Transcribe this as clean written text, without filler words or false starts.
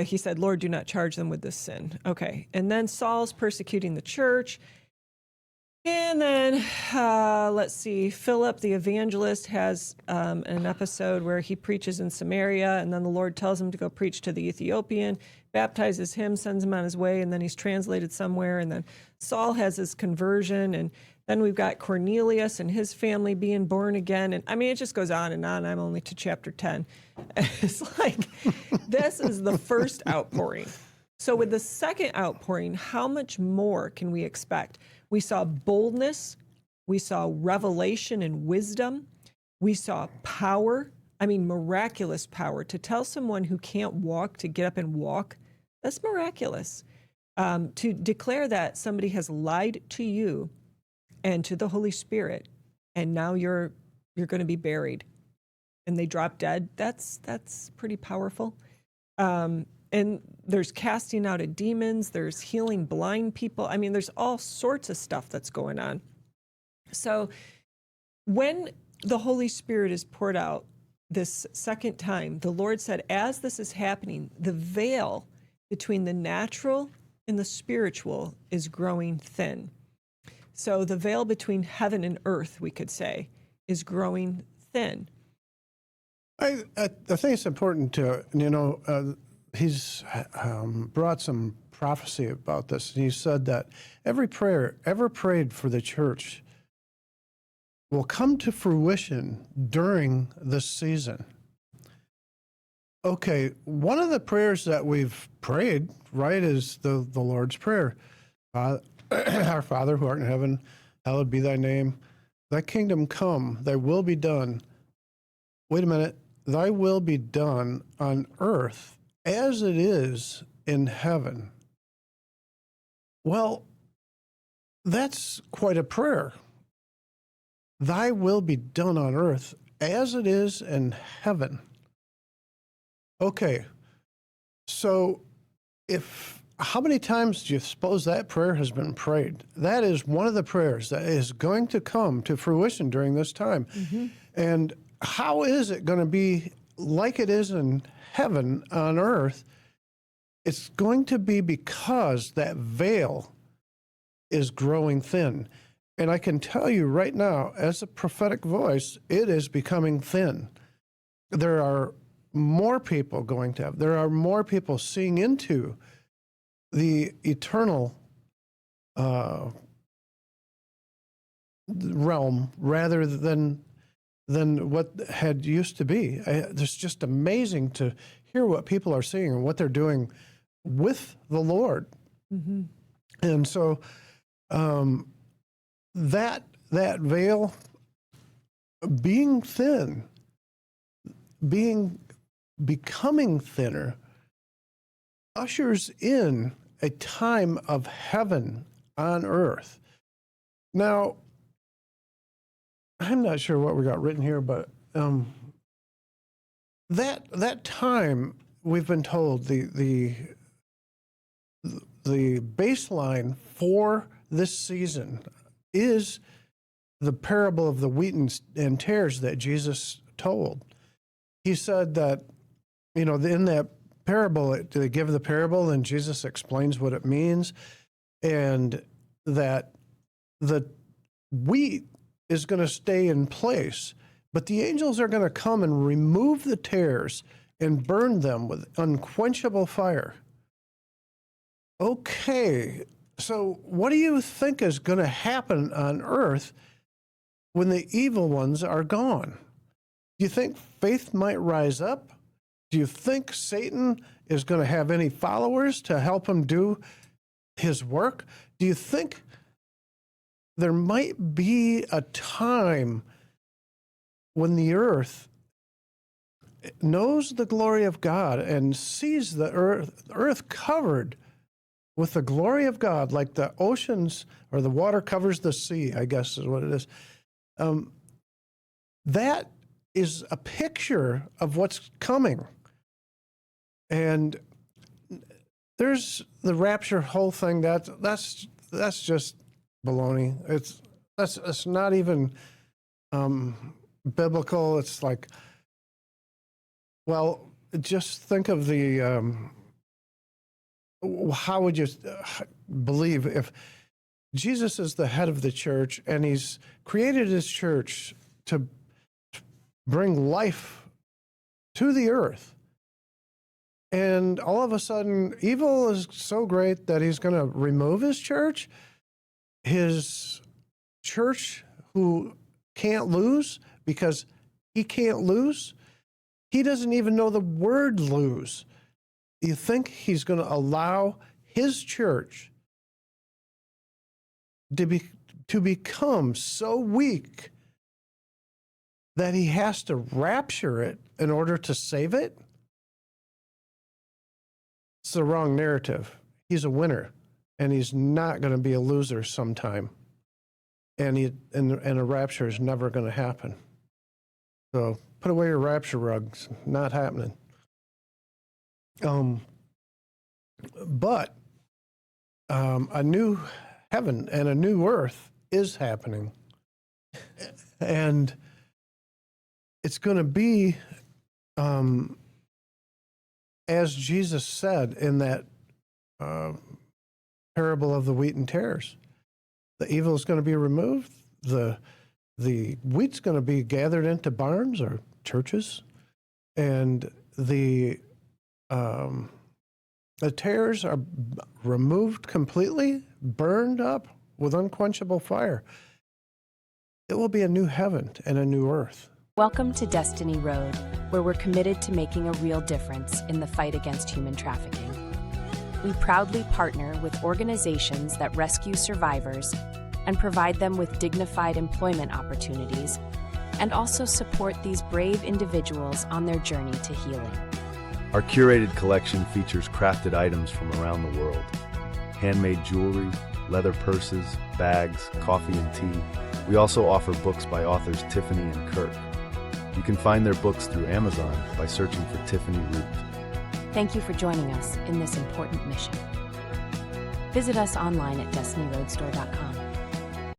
He said, Lord, do not charge them with this sin. Okay. And then Saul's persecuting the church. And then, let's see, Philip, the evangelist, has an episode where he preaches in Samaria, and then the Lord tells him to go preach to the Ethiopian, baptizes him, sends him on his way, and then he's translated somewhere. And then Saul has his conversion, and then we've got Cornelius and his family being born again. And I mean, it just goes on and on. I'm only to chapter 10. It's like, this is the first outpouring. So with the second outpouring, how much more can we expect? We saw boldness. We saw revelation and wisdom. We saw power. I mean, miraculous power. To tell someone who can't walk to get up and walk, that's miraculous. To declare that somebody has lied to you and to the Holy Spirit, and now you're going to be buried, and they drop dead. That's pretty powerful. And there's casting out of demons. There's healing blind people. I mean, there's all sorts of stuff that's going on. So when the Holy Spirit is poured out this second time, the Lord said, as this is happening, the veil between the natural and the spiritual is growing thin. So the veil between heaven and earth, we could say, is growing thin. I think it's important to, he's brought some prophecy about this. He said that every prayer ever prayed for the church will come to fruition during this season. Okay, one of the prayers that we've prayed, right, is the Lord's Prayer. Our Father who art in heaven, hallowed be thy name. Thy kingdom come, thy will be done. Wait a minute. Thy will be done on earth as it is in heaven. Well, that's quite a prayer. Thy will be done on earth as it is in heaven. Okay, so how many times do you suppose that prayer has been prayed? That is one of the prayers that is going to come to fruition during this time. Mm-hmm. And how is it going to be like it is in heaven on earth? It's going to be because that veil is growing thin. And I can tell you right now, as a prophetic voice, it is becoming thin. There are more people there are more people seeing into the eternal realm rather than what had used to be. It's just amazing to hear what people are seeing and what they're doing with the Lord. Mm-hmm. And so that veil being thin, becoming thinner, ushers in a time of heaven on earth. Now, I'm not sure what we got written here, but that time, we've been told the baseline for this season is the parable of the wheat and tares that Jesus told. He said that, in that parable, they give the parable and Jesus explains what it means, and that the wheat is going to stay in place, but the angels are going to come and remove the tares and burn them with unquenchable fire. Okay, so what do you think is going to happen on earth when the evil ones are gone? Do you think faith might rise up? Do you think Satan is going to have any followers to help him do his work? Do you think there might be a time when the earth knows the glory of God and sees the earth covered with the glory of God, like the oceans or the water covers the sea, I guess is what it is? That is a picture of what's coming. And there's the rapture whole thing. That's just baloney. It's not even biblical. It's like, well, just think of the, how would you believe if Jesus is the head of the church and he's created his church to bring life to the earth, and all of a sudden evil is so great that he's going to remove his church who can't lose because he can't lose. He doesn't even know the word lose. You think he's going to allow his church to become so weak that he has to rapture it in order to save it? It's the wrong narrative. He's a winner, and he's not going to be a loser sometime. And a rapture is never going to happen. So put away your rapture rugs. Not happening. But a new heaven and a new earth is happening. And it's going to be, as Jesus said in that parable of the wheat and tares. The evil is going to be removed. The wheat's going to be gathered into barns or churches, and the tares are removed completely, burned up with unquenchable fire. It will be a new heaven and a new earth. Welcome to Destiny Road, where we're committed to making a real difference in the fight against human trafficking. We proudly partner with organizations that rescue survivors and provide them with dignified employment opportunities, and also support these brave individuals on their journey to healing. Our curated collection features crafted items from around the world. Handmade jewelry, leather purses, bags, coffee and tea. We also offer books by authors Tiffany and Kirk. You can find their books through Amazon by searching for Tiffany Root. Thank you for joining us in this important mission. Visit us online at destinyroadstore.com.